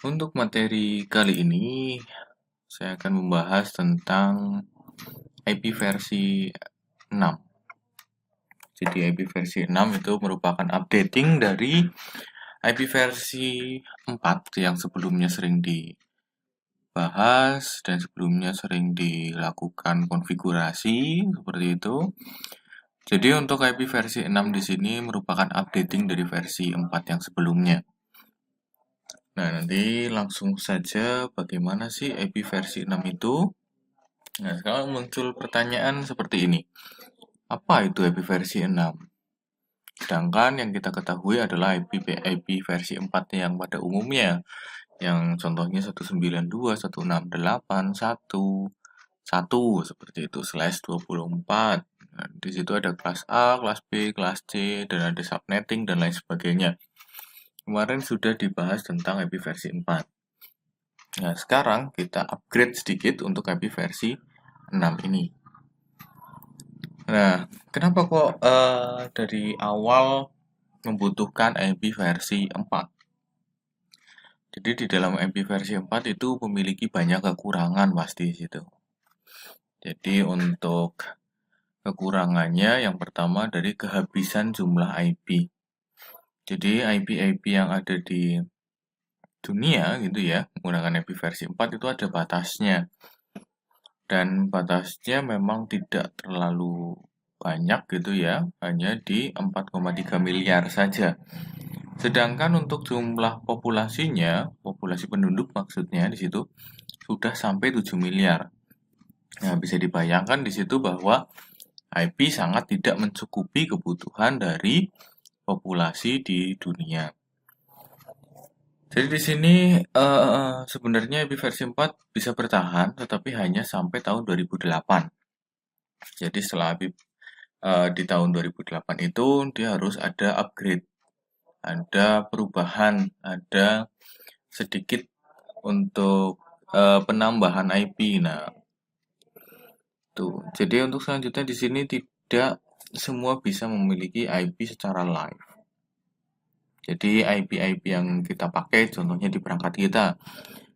Untuk materi kali ini, saya akan membahas tentang IP versi 6. Jadi IP versi 6 itu merupakan updating dari IP versi 4 yang sebelumnya sering dibahas dan sebelumnya sering dilakukan konfigurasi seperti itu. Jadi untuk IP versi 6 di sini merupakan updating dari versi 4 yang sebelumnya. Nah, nanti langsung saja bagaimana sih IP versi 6 itu? Nah, sekarang muncul pertanyaan seperti ini. Apa itu IP versi 6? Sedangkan yang kita ketahui adalah IP versi 4 yang pada umumnya. Yang contohnya 192, 168, 1, seperti itu, slash 24. Nah, di situ ada kelas A, kelas B, kelas C, dan ada subnetting, dan lain sebagainya. Kemarin sudah dibahas tentang IP versi 4. Nah, sekarang kita upgrade sedikit untuk IP versi 6 ini. Nah, kenapa kok dari awal membutuhkan IP versi 4? Jadi di dalam IP versi 4 itu memiliki banyak kekurangan pasti di situ. Jadi untuk kekurangannya yang pertama dari kehabisan jumlah IP. Jadi IP-IP yang ada di dunia gitu ya, menggunakan IP versi 4 itu ada batasnya. Dan batasnya memang tidak terlalu banyak gitu ya, hanya di 4,3 miliar saja. Sedangkan untuk jumlah populasinya, populasi penduduk maksudnya di situ sudah sampai 7 miliar. Nah, bisa dibayangkan di situ bahwa IP sangat tidak mencukupi kebutuhan dari populasi di dunia. Jadi di sini sebenarnya IP versi 4 bisa bertahan tetapi hanya sampai tahun 2008. Jadi setelah IP di tahun 2008 itu dia harus ada upgrade, ada perubahan, ada sedikit untuk penambahan IP. Nah, tuh. Jadi untuk selanjutnya di sini tidak semua bisa memiliki IP secara live. Jadi IP-IP yang kita pakai contohnya di perangkat kita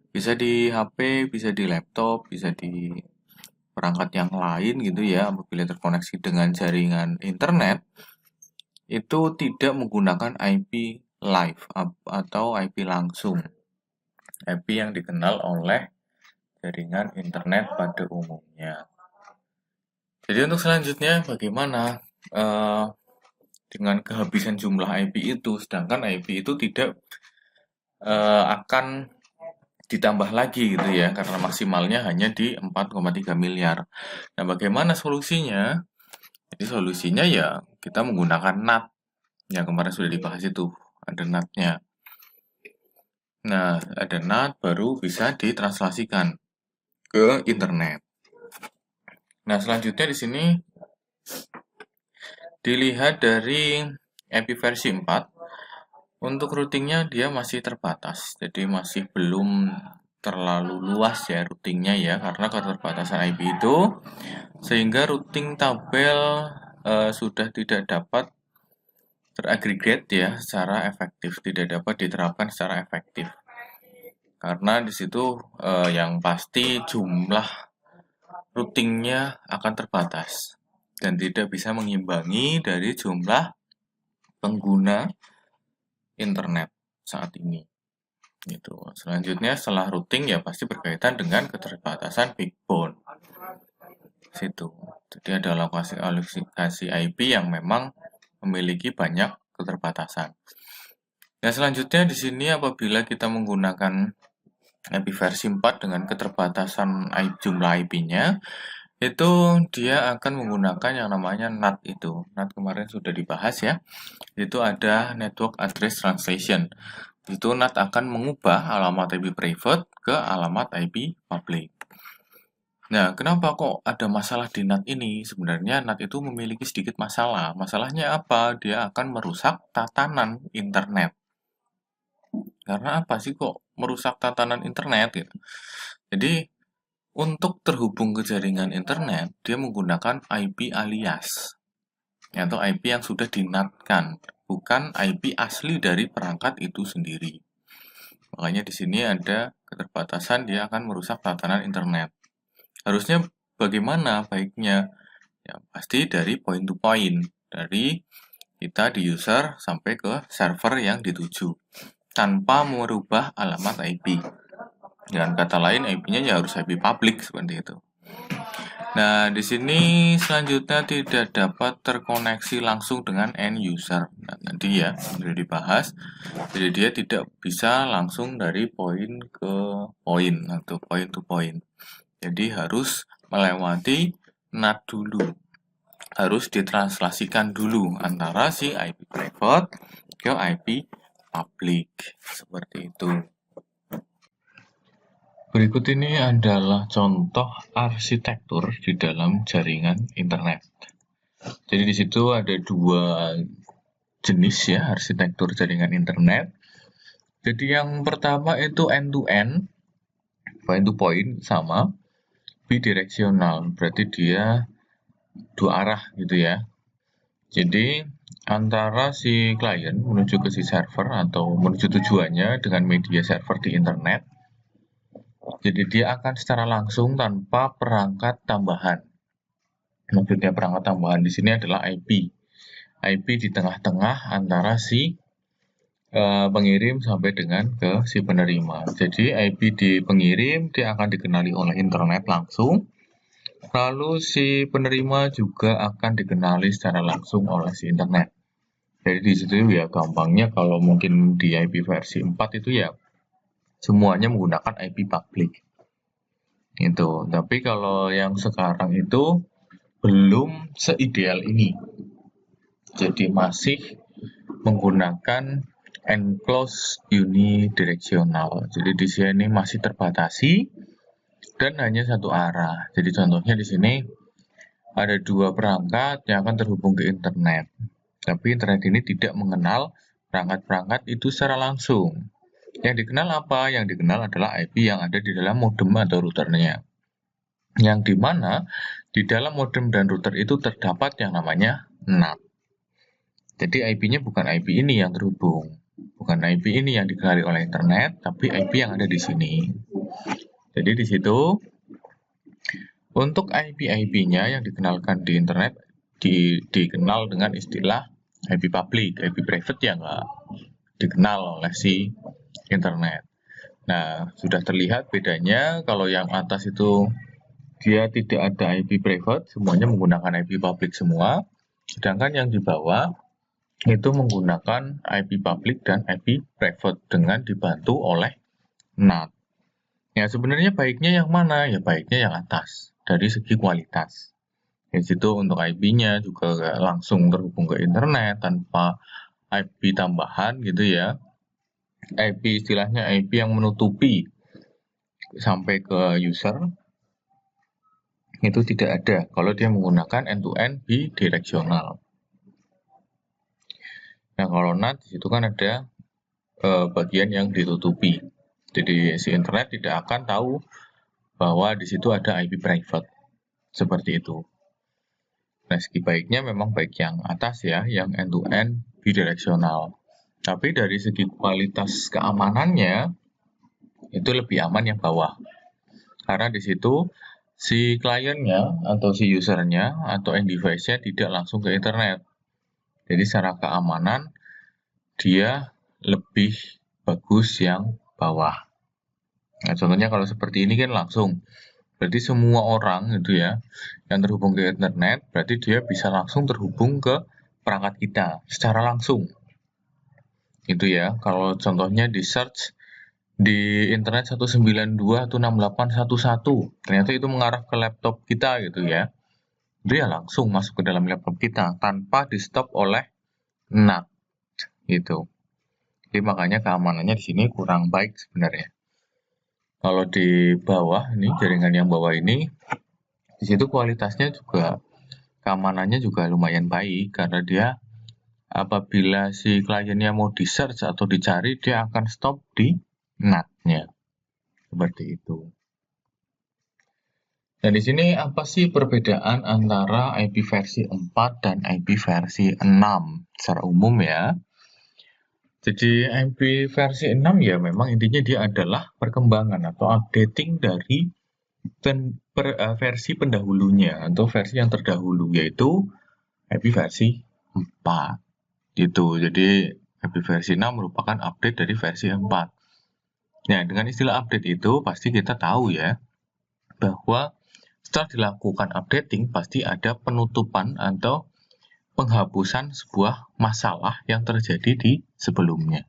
bisa di HP, bisa di laptop, bisa di perangkat yang lain gitu ya apabila terkoneksi dengan jaringan internet itu tidak menggunakan IP live atau IP langsung. IP yang dikenal oleh jaringan internet pada umumnya. Jadi untuk selanjutnya bagaimana dengan kehabisan jumlah IP itu, sedangkan IP itu tidak akan ditambah lagi gitu ya, karena maksimalnya hanya di 4,3 miliar. Nah, bagaimana solusinya? Jadi solusinya ya kita menggunakan NAT, yang kemarin sudah dibahas itu, ada NAT-nya. Nah, ada NAT baru bisa ditranslasikan ke internet. Nah, selanjutnya di sini dilihat dari IP versi 4, untuk routingnya dia masih terbatas, jadi masih belum terlalu luas ya routingnya ya, karena keterbatasan IP itu, sehingga routing tabel sudah tidak dapat teragregat ya secara efektif, tidak dapat diterapkan secara efektif. Karena di situ yang pasti jumlah routingnya akan terbatas dan tidak bisa mengimbangi dari jumlah pengguna internet saat ini. Gitu. Selanjutnya setelah routing ya pasti berkaitan dengan keterbatasan backbone. Situ. Jadi ada alokasi IP yang memang memiliki banyak keterbatasan. Nah, selanjutnya di sini apabila kita menggunakan IP versi 4 dengan keterbatasan jumlah IP-nya, itu dia akan menggunakan yang namanya NAT itu. NAT kemarin sudah dibahas ya. Itu ada Network Address Translation. Itu NAT akan mengubah alamat IP private ke alamat IP public. Nah, kenapa kok ada masalah di NAT ini? Sebenarnya NAT itu memiliki sedikit masalah. Masalahnya apa? Dia akan merusak tatanan internet. Karena apa sih kok merusak tatanan internet gitu? Jadi, untuk terhubung ke jaringan internet, dia menggunakan IP alias atau IP yang sudah dinatkan, bukan IP asli dari perangkat itu sendiri. Makanya di sini ada keterbatasan, dia akan merusak tatanan internet. Harusnya bagaimana baiknya? Ya, pasti dari point to point, dari kita di user sampai ke server yang dituju, tanpa merubah alamat IP. Dengan kata lain, IP-nya ya harus IP public seperti itu. Nah, di sini selanjutnya tidak dapat terkoneksi langsung dengan end user. Nah, nanti ya sudah dibahas. Jadi dia tidak bisa langsung dari poin ke poin atau point to point. Jadi harus melewati NAT dulu. Harus ditranslasikan dulu antara si IP private ke IP public. Seperti itu. Berikut ini adalah contoh arsitektur di dalam jaringan internet. Jadi di situ ada dua jenis ya arsitektur jaringan internet. Jadi yang pertama itu end-to-end, point to point sama, bidireksional, berarti dia dua arah gitu ya. Jadi antara si klien menuju ke si server atau menuju tujuannya dengan media server di internet. Jadi dia akan secara langsung tanpa perangkat tambahan. Maksudnya perangkat tambahan di sini adalah IP. IP di tengah-tengah antara si pengirim sampai dengan ke si penerima. Jadi IP di pengirim dia akan dikenali oleh internet langsung. Lalu si penerima juga akan dikenali secara langsung oleh si internet. Jadi di situ ya gampangnya kalau mungkin di IP versi 4 itu ya semuanya menggunakan IP public. Itu. Tapi kalau yang sekarang itu belum seideal ini. Jadi masih menggunakan enclosed unidirectional. Jadi di sini masih terbatasi dan hanya satu arah. Jadi contohnya di sini ada dua perangkat yang akan terhubung ke internet. Tapi internet ini tidak mengenal perangkat-perangkat itu secara langsung. Yang dikenal apa? Yang dikenal adalah IP yang ada di dalam modem atau routernya. Yang dimana di dalam modem dan router itu terdapat yang namanya NAT. Jadi IP-nya bukan IP ini yang terhubung. Bukan IP ini yang dikenali oleh internet, tapi IP yang ada di sini. Jadi di situ, untuk IP-IP-nya yang dikenalkan di internet, dikenal dengan istilah IP public, IP private yang nggak dikenal oleh si internet. Nah, sudah terlihat bedanya kalau yang atas itu dia tidak ada IP private, semuanya menggunakan IP public semua. Sedangkan yang di bawah itu menggunakan IP public dan IP private dengan dibantu oleh NAT. Ya, sebenarnya baiknya yang mana? Ya, baiknya yang atas dari segi kualitas. Di situ untuk IP-nya juga langsung terhubung ke internet tanpa IP tambahan gitu ya. IP istilahnya IP yang menutupi sampai ke user itu tidak ada kalau dia menggunakan end-to-end bidireksional. Nah, kalau NAT di situ kan ada bagian yang ditutupi. Jadi si internet tidak akan tahu bahwa di situ ada IP private. Seperti itu. Nah, segi baiknya memang baik yang atas ya, yang end-to-end bidireksional. Tapi dari segi kualitas keamanannya, itu lebih aman yang bawah. Karena di situ si kliennya atau si usernya atau end device-nya tidak langsung ke internet. Jadi secara keamanan, dia lebih bagus yang bawah. Nah, contohnya kalau seperti ini kan langsung. Berarti semua orang itu ya yang terhubung ke internet, berarti dia bisa langsung terhubung ke perangkat kita secara langsung. Itu ya. Kalau contohnya di search di internet 192.168.11, ternyata itu mengarah ke laptop kita gitu ya. Dia langsung masuk ke dalam laptop kita tanpa di stop oleh NAT gitu. Jadi makanya keamanannya di sini kurang baik sebenarnya. Kalau di bawah ini jaringan yang bawah ini, di situ kualitasnya juga keamanannya juga lumayan baik karena dia apabila si kliennya mau di search atau dicari dia akan stop di NAT-nya. Seperti itu. Dan di sini apa sih perbedaan antara IP versi 4 dan IP versi 6 secara umum ya? Jadi IP versi 6 ya memang intinya dia adalah perkembangan atau updating dari versi pendahulunya atau versi yang terdahulu, yaitu IP versi 4 gitu. Jadi IP versi 6 merupakan update dari versi 4. Nah, dengan istilah update itu pasti kita tahu ya bahwa setelah dilakukan updating pasti ada penutupan atau penghapusan sebuah masalah yang terjadi di sebelumnya.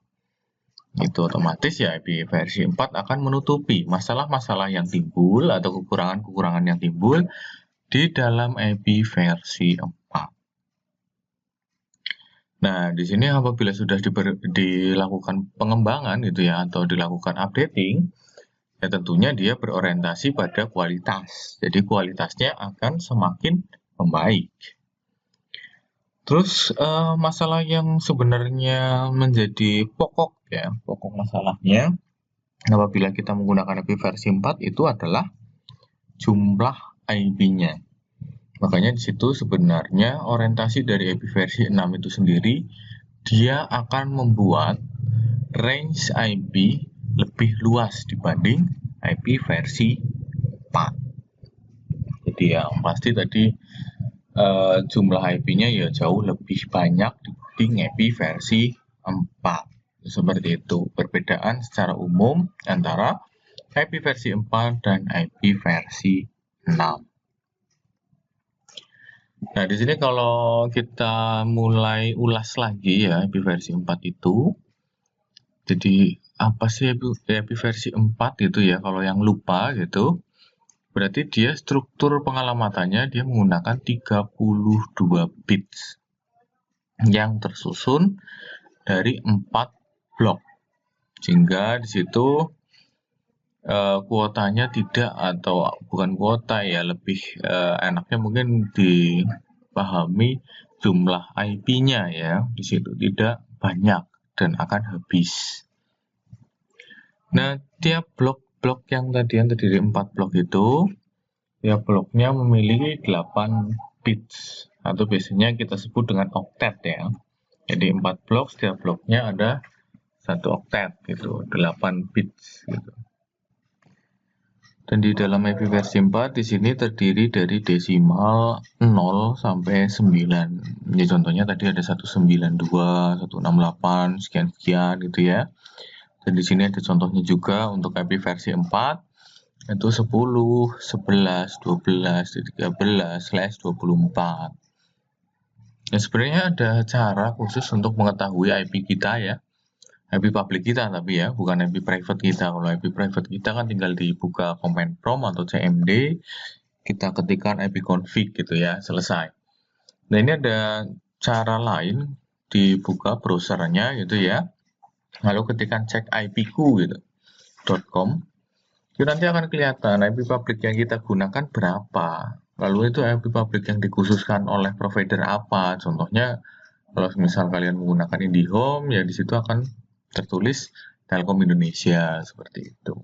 Itu otomatis ya IP versi 4 akan menutupi masalah-masalah yang timbul atau kekurangan-kekurangan yang timbul di dalam IP versi 4. Nah, di sini apabila sudah dilakukan pengembangan gitu ya atau dilakukan updating, ya tentunya dia berorientasi pada kualitas. Jadi kualitasnya akan semakin membaik. Terus masalah yang sebenarnya menjadi pokok masalahnya apabila kita menggunakan IP versi 4 itu adalah jumlah IP-nya. Makanya di situ sebenarnya orientasi dari IP versi 6 itu sendiri dia akan membuat range IP lebih luas dibanding IP versi 4. Jadi yang pasti tadi jumlah IP-nya ya jauh lebih banyak dibanding IP versi 4. Seperti itu, perbedaan secara umum antara IP versi 4 dan IP versi 6. Nah, di sini kalau kita mulai ulas lagi ya IP versi 4 itu. Jadi apa sih IP versi 4 itu ya? Kalau yang lupa gitu, berarti dia struktur pengalamannya dia menggunakan 32 bits yang tersusun dari 4 blok. Sehingga di situ kuotanya tidak atau bukan kuota ya, lebih enaknya mungkin dipahami jumlah IP-nya ya. Di situ tidak banyak dan akan habis. Nah, tiap blok-blok yang terdiri 4 blok itu, tiap bloknya memiliki 8 bits atau biasanya kita sebut dengan oktet ya. Jadi 4 blok, setiap bloknya ada 1 oktet gitu, 8 bits gitu. Dan di dalam IP versi 4 di sini terdiri dari desimal 0 sampai 9. Jadi contohnya tadi ada 192, 168, sekian-sekian gitu ya. Dan di sini ada contohnya juga untuk IP versi 4 itu 10, 11, 12, 13/24. Nah, sebenarnya ada cara khusus untuk mengetahui IP kita ya. IP public kita tapi ya, bukan IP private kita. Kalau IP private kita kan tinggal dibuka command prompt atau cmd, kita ketikkan ipconfig gitu ya, selesai. Nah, ini ada cara lain, dibuka browsernya gitu ya. Lalu ketikkan cek IP-ku gitu, .com. Itu nanti akan kelihatan IP public yang kita gunakan berapa. Lalu itu IP public yang dikhususkan oleh provider apa. Contohnya kalau misal kalian menggunakan IndiHome ya di situ akan tertulis Telkom Indonesia seperti itu.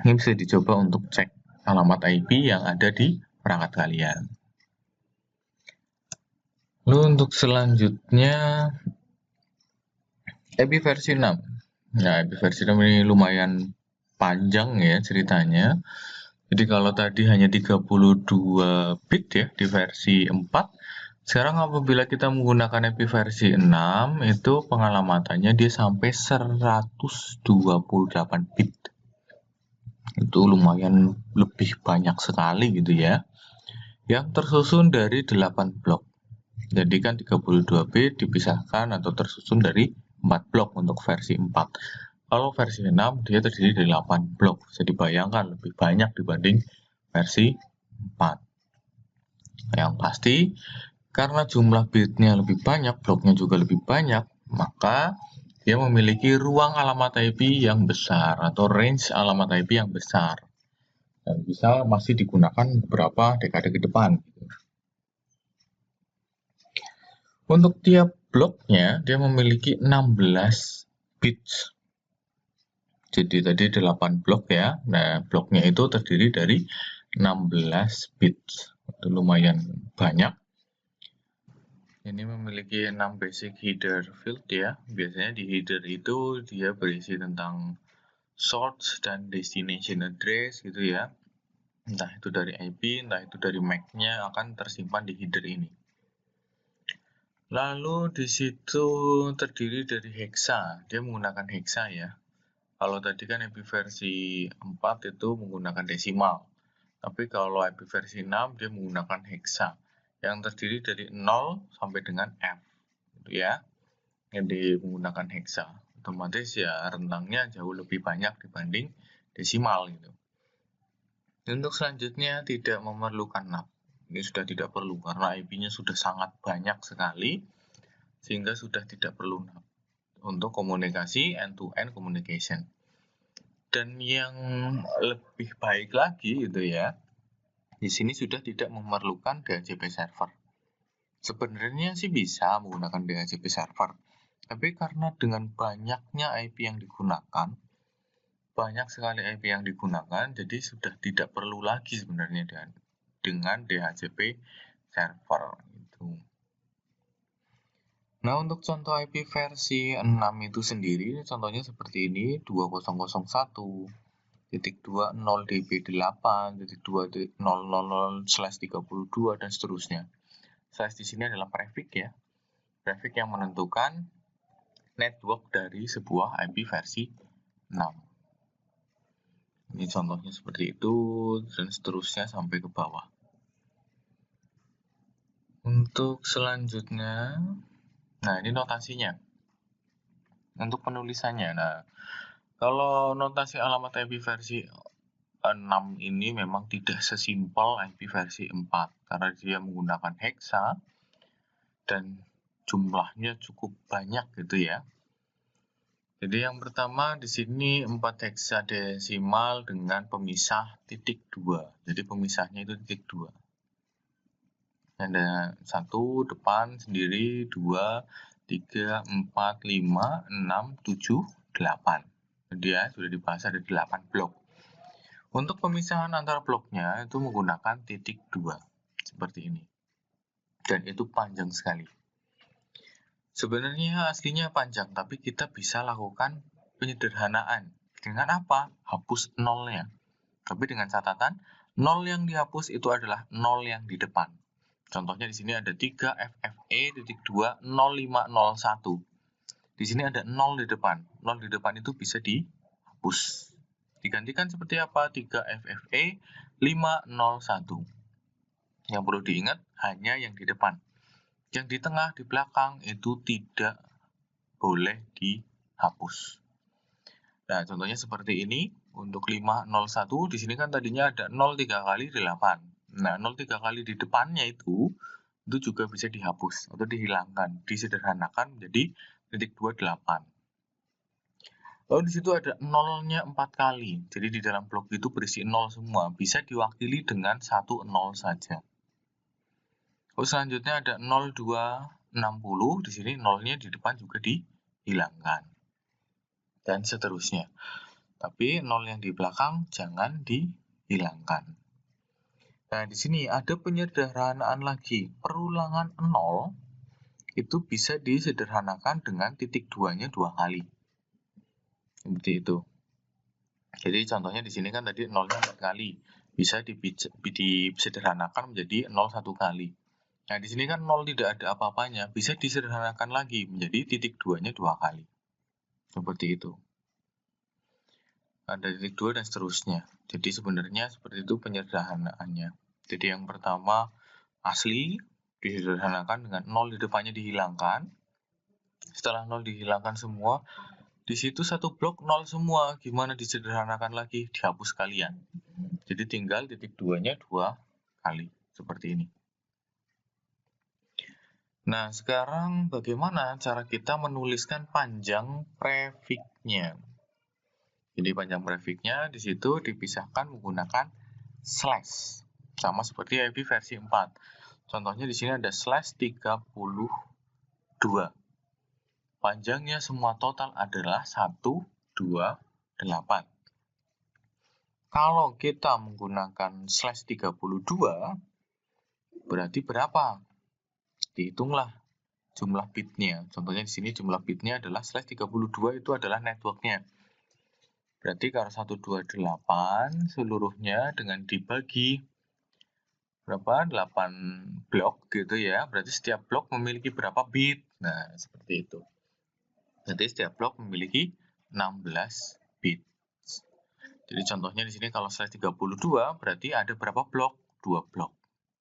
Ini bisa dicoba untuk cek alamat IP yang ada di perangkat kalian. Lalu untuk selanjutnya IP versi 6. Nah, IP versi 6 ini lumayan panjang ya ceritanya. Jadi kalau tadi hanya 32 bit ya di versi 4, sekarang apabila kita menggunakan IP versi 6 itu pengalamannya dia sampai 128 bit. Itu lumayan lebih banyak sekali gitu ya. Yang tersusun dari 8 blok. Jadi kan 32 bit dipisahkan atau tersusun dari 4 blok untuk versi 4. Kalau versi 6 dia terdiri dari 8 blok. Bisa dibayangkan lebih banyak dibanding versi 4. Yang pasti karena jumlah bitnya lebih banyak, bloknya juga lebih banyak, maka dia memiliki ruang alamat IP yang besar atau range alamat IP yang besar. Dan bisa masih digunakan beberapa dekade ke depan. Untuk tiap bloknya dia memiliki 16 bits. Jadi tadi 8 blok ya. Nah, bloknya itu terdiri dari 16 bits. Itu lumayan banyak. Ini memiliki 6 basic header field ya. Biasanya di header itu dia berisi tentang source dan destination address gitu ya. Entah itu dari IP, entah itu dari MAC-nya akan tersimpan di header ini. Lalu di situ terdiri dari hexa. Dia menggunakan hexa ya. Kalau tadi kan IP versi 4 itu menggunakan desimal. Tapi kalau IP versi 6 dia menggunakan hexa yang terdiri dari 0 sampai dengan F gitu ya. Jadi menggunakan hexa. Otomatis ya rentangnya jauh lebih banyak dibanding desimal gitu. Untuk selanjutnya tidak memerlukan NAP. Ini sudah tidak perlu karena IP-nya sudah sangat banyak sekali sehingga sudah tidak perlu NAP untuk komunikasi end-to-end communication. Dan yang lebih baik lagi gitu ya, di sini sudah tidak memerlukan DHCP server. Sebenarnya sih bisa menggunakan DHCP server, tapi karena dengan banyaknya IP yang digunakan, banyak sekali IP yang digunakan, jadi sudah tidak perlu lagi sebenarnya dengan DHCP server itu. Nah, untuk contoh IP versi 6 itu sendiri, contohnya seperti ini, 2001.20db8.2.000/32 dan seterusnya. Slash di sini adalah prefix ya. Prefix yang menentukan network dari sebuah IP versi 6. Ini contohnya seperti itu dan seterusnya sampai ke bawah. Untuk selanjutnya, nah ini notasinya. Untuk penulisannya, nah kalau notasi alamat IP versi 6 ini memang tidak sesimpel IP versi 4 karena dia menggunakan hexa dan jumlahnya cukup banyak gitu ya. Jadi yang pertama di sini 4 heksadesimal dengan pemisah titik 2. Jadi pemisahnya itu titik 2. Ada 1 depan sendiri, 2, 3, 4, 5, 6, 7, 8. Dia sudah dibahas ada 8 blok. Untuk pemisahan antara bloknya itu menggunakan titik 2 seperti ini. Dan itu panjang sekali. Sebenarnya aslinya panjang, tapi kita bisa lakukan penyederhanaan. Dengan apa? Hapus nolnya. Tapi dengan catatan, nol yang dihapus itu adalah nol yang di depan. Contohnya di sini ada 3FFE.20501. Di sini ada 0 di depan. 0 di depan itu bisa dihapus. Digantikan seperti apa? 3FFE501. Yang perlu diingat hanya yang di depan. Yang di tengah, di belakang itu tidak boleh dihapus. Nah, contohnya seperti ini. Untuk 501, di sini kan tadinya ada 0 3 kali 8. Nah, 0 3 kali di depannya itu juga bisa dihapus atau dihilangkan, disederhanakan menjadi titik 28. Lalu di situ ada nolnya 4 kali. Jadi di dalam blok itu berisi 0 semua. Bisa diwakili dengan 1 0 saja. Lalu selanjutnya ada 0260. Di sini nolnya di depan juga dihilangkan. Dan seterusnya. Tapi 0 yang di belakang jangan dihilangkan. Nah, di sini ada penyederhanaan lagi. Perulangan 0 itu bisa disederhanakan dengan titik 2-nya 2 kali. Seperti itu. Jadi contohnya di sini kan tadi 0-nya 4 kali. Bisa disederhanakan menjadi 0 1 kali. Nah, di sini kan 0 tidak ada apa-apanya. Bisa disederhanakan lagi menjadi titik 2-nya 2 kali. Seperti itu. Ada titik 2 dan seterusnya. Jadi sebenarnya seperti itu penyederhanaannya. Jadi yang pertama asli disederhanakan dengan 0 di depannya dihilangkan. Setelah 0 dihilangkan semua, di situ satu blok 0 semua. Gimana disederhanakan lagi? Dihapus kalian. Jadi tinggal titik 2-nya 2 kali. Seperti ini. Nah, sekarang bagaimana cara kita menuliskan panjang prefixnya? Jadi panjang prefixnya di situ dipisahkan menggunakan slash. Sama seperti IP versi 4. Contohnya di sini ada slash 32. Panjangnya semua total adalah 128. Kalau kita menggunakan slash 32, berarti berapa? Dihitunglah. jumlah bitnya. Contohnya di sini jumlah bitnya adalah /32 itu adalah networknya. Berarti kalau 128 seluruhnya dengan dibagi berapa? 8 blok gitu ya. Berarti setiap blok memiliki berapa bit? Nah, seperti itu. Jadi setiap blok memiliki 16 bit. Jadi contohnya di sini kalau /32 berarti ada berapa blok? 2 blok.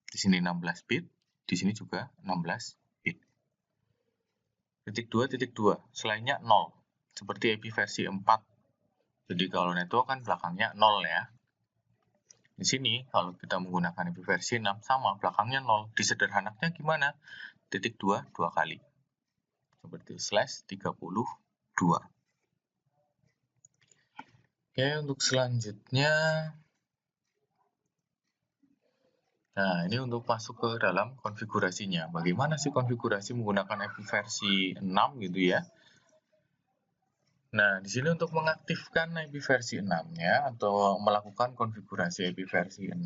Di sini 16 bit, di sini juga 16 bit. Titik 2, selainnya 0. Seperti IP versi 4. Jadi kalau network kan belakangnya 0 ya. Di sini kalau kita menggunakan IP versi 6 sama belakangnya 0. Disederhanakannya gimana? Titik 2 kali. Seperti /32. Oke, untuk selanjutnya, nah ini untuk masuk ke dalam konfigurasinya. Bagaimana sih konfigurasi menggunakan IP versi 6 gitu ya? Nah, di sini untuk mengaktifkan IP versi 6-nya atau melakukan konfigurasi IP versi 6,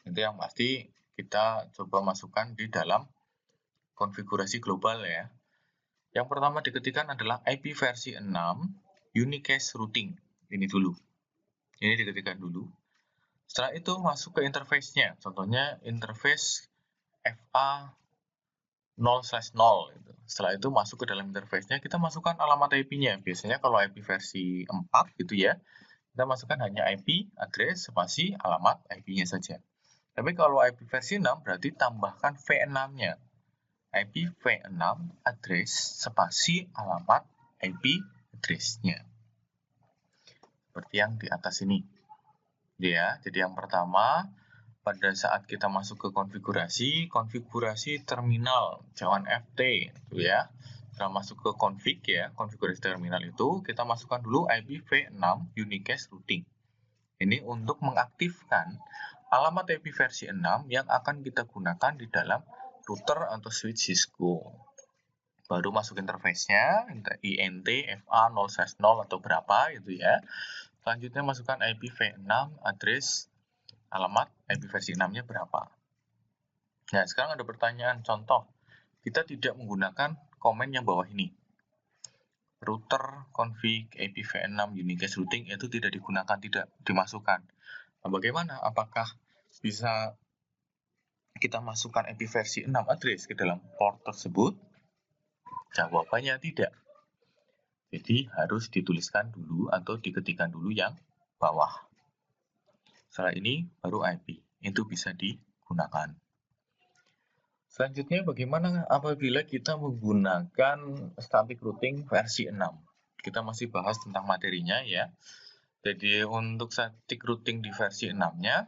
itu yang pasti kita coba masukkan di dalam konfigurasi global ya. Yang pertama diketikkan adalah IP versi 6 unicast routing. Ini dulu. Ini diketikkan dulu. Setelah itu masuk ke interface-nya. Contohnya interface FA 0/0 gitu. Setelah itu masuk ke dalam interface-nya, kita masukkan alamat IP-nya. Biasanya kalau IP versi 4 gitu ya, kita masukkan hanya IP, address, spasi, alamat IP-nya saja. Tapi kalau IP versi 6 berarti tambahkan V6-nya. IP V6, address, spasi, alamat IP address-nya. Seperti yang di atas ini. Ya, jadi yang pertama, pada saat kita masuk ke konfigurasi terminal, jangan FT, gitu ya. Setelah masuk ke config ya, konfigurasi terminal itu, kita masukkan dulu IPv6 unicast routing. Ini untuk mengaktifkan alamat IP versi 6 yang akan kita gunakan di dalam router atau switch Cisco. Baru masuk interface-nya, INT, FA 0/0 atau berapa gitu ya. Selanjutnya masukkan IPv6, address, alamat IP versi 6-nya berapa. Nah, sekarang ada pertanyaan contoh. Kita tidak menggunakan komen yang bawah ini. Router config IPv6 unicast routing itu tidak digunakan, tidak dimasukkan. Nah, bagaimana? Apakah bisa kita masukkan IP versi 6 address ke dalam port tersebut? Jawabannya tidak. Jadi harus dituliskan dulu atau diketikkan dulu yang bawah. Setelah ini baru IP. Itu bisa digunakan. Selanjutnya bagaimana apabila kita menggunakan static routing versi 6? Kita masih bahas tentang materinya ya. Jadi untuk static routing di versi 6-nya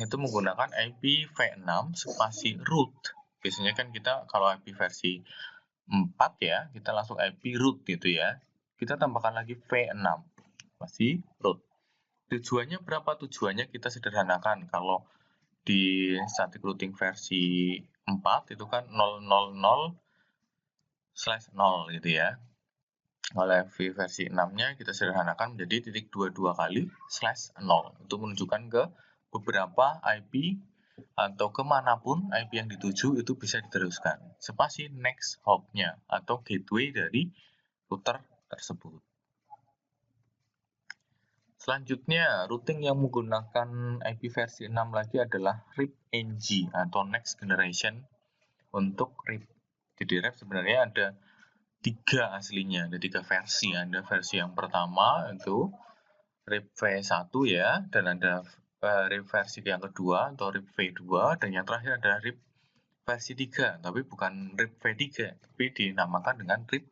itu menggunakan IPv6 spasi root. Biasanya kan kita kalau IP versi 4 ya, kita langsung IP root gitu ya. Kita tambahkan lagi V6 spasi root. Tujuannya berapa? Tujuannya kita sederhanakan. Kalau di static routing versi 4 itu kan 000/0 gitu ya. Kalau versi 6-nya kita sederhanakan menjadi titik 22 kali /0. Untuk menunjukkan ke beberapa IP atau kemanapun IP yang dituju itu bisa diteruskan. Spasi next hop-nya atau gateway dari router tersebut. Selanjutnya, routing yang menggunakan IP versi 6 lagi adalah RIP-NG atau Next Generation untuk RIP. Jadi RIP sebenarnya ada 3 aslinya, ada 3 versi. Ada versi yang pertama itu RIP V1 ya, dan ada RIP versi yang kedua atau RIP V2, dan yang terakhir ada RIP versi 3, tapi bukan RIP V3, tapi dinamakan dengan RIP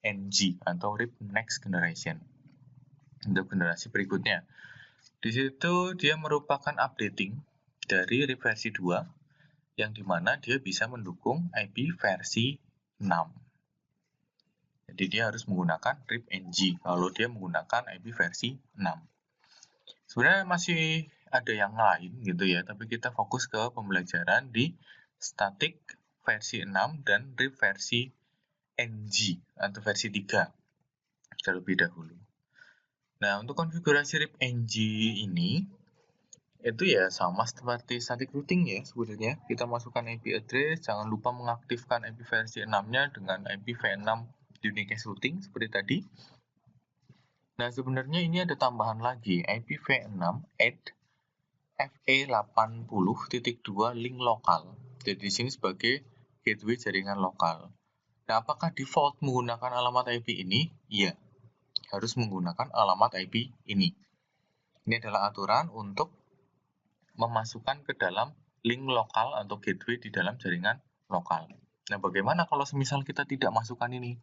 NG atau RIP Next Generation untuk generasi berikutnya. Di situ dia merupakan updating dari RIP versi 2 yang dimana dia bisa mendukung IP versi 6. Jadi dia harus menggunakan RIP NG kalau dia menggunakan IP versi 6. Sebenarnya masih ada yang lain gitu ya, tapi kita fokus ke pembelajaran di static versi 6 dan RIP versi NG atau versi 3 terlebih dahulu. Nah, untuk konfigurasi RIP NG ini Itu ya sama seperti static routing ya sebenarnya. Kita masukkan IP address, jangan lupa mengaktifkan IP versi 6-nya dengan IP v6 unique routing seperti tadi. Nah, sebenarnya ini ada tambahan lagi, IP v6 add FE80.2 link lokal. Jadi di sini sebagai gateway jaringan lokal. Nah, apakah default menggunakan alamat IP ini? Iya, harus menggunakan alamat IP ini. Ini adalah aturan untuk memasukkan ke dalam link lokal atau gateway di dalam jaringan lokal. Nah, bagaimana kalau semisal kita tidak masukkan ini?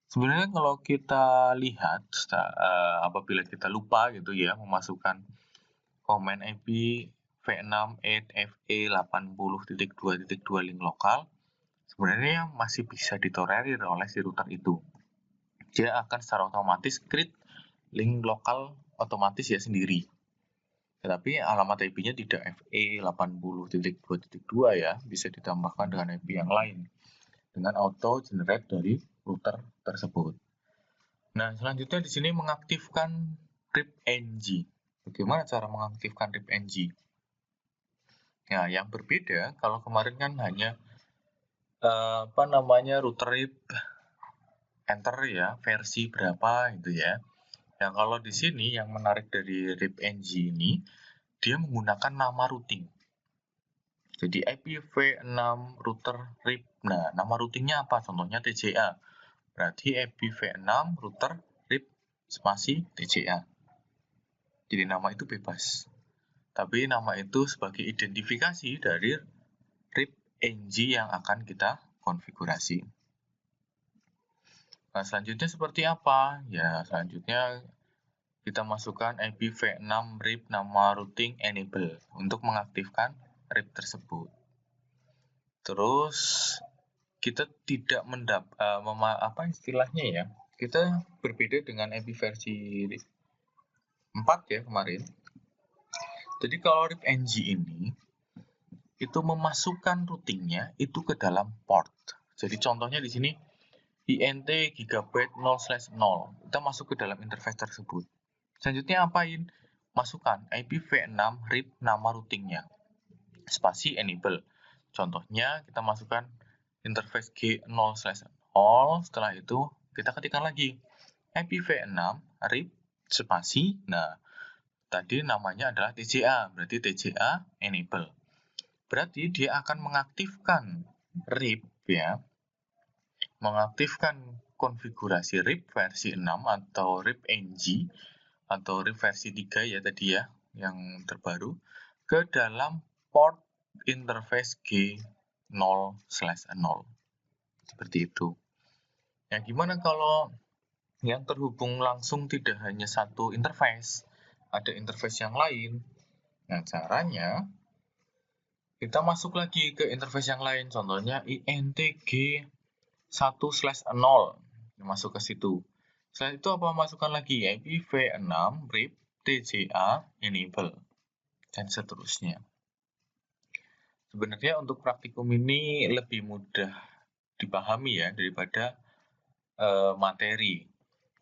Sebenarnya kalau kita lihat, apabila kita lupa gitu ya, memasukkan komen IP v6.fe80.2.2 link lokal, sebenarnya masih bisa ditolerir oleh si router itu. Dia akan secara otomatis create link lokal otomatis ya sendiri. Tetapi alamat IP-nya tidak FE80.2.2 ya, bisa ditambahkan dengan IP yang lain dengan auto generate dari router tersebut. Nah, selanjutnya di sini mengaktifkan RIP-NG. Bagaimana cara mengaktifkan RIP-NG? Nah, yang berbeda kalau kemarin kan hanya router RIP enter ya versi berapa gitu ya. Nah, kalau di sini yang menarik dari RIP-NG ini, dia menggunakan nama routing. Jadi IPv6 router RIP. Nah, nama routingnya apa? Contohnya TCA. Berarti IPv6 router RIP spasi TCA. Jadi nama itu bebas. Tapi nama itu sebagai identifikasi dari RIP-NG yang akan kita konfigurasi. Nah, selanjutnya seperti apa? Ya, selanjutnya kita masukkan IPv6 RIP nama routing enable untuk mengaktifkan RIP tersebut. Terus kita tidak istilahnya ya? Kita berbeda dengan IP versi 4 ya kemarin. Jadi kalau RIP-NG ini itu memasukkan routingnya itu ke dalam port. Jadi contohnya di sini INT gigabyte 0/0. Kita masuk ke dalam interface tersebut. Selanjutnya apain? Masukkan IPv6 RIP nama routingnya. Spasi enable. Contohnya kita masukkan interface G0/0. Setelah itu kita ketikkan lagi IPv6 RIP spasi. Nah, tadi namanya adalah TCA. Berarti TCA enable. Berarti dia akan mengaktifkan RIP ya. Mengaktifkan konfigurasi RIP versi 6 atau RIP-NG atau RIP versi 3 ya tadi ya, yang terbaru ke dalam port interface G0/0. Seperti itu. Nah, gimana kalau yang terhubung langsung tidak hanya satu interface, ada interface yang lain? Nah, caranya kita masuk lagi ke interface yang lain, contohnya INTG 1/0. Masuk ke situ. Setelah itu apa? Masukkan lagi IPv6 RIP TCA enable dan seterusnya. Sebenarnya untuk praktikum ini lebih mudah dipahami ya daripada materi.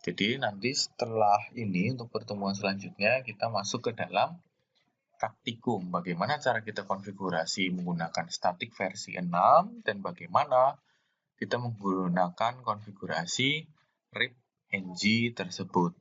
Jadi nanti setelah ini untuk pertemuan selanjutnya kita masuk ke dalam praktikum. Bagaimana cara kita konfigurasi menggunakan static versi 6 dan bagaimana kita menggunakan konfigurasi RIP-NG tersebut.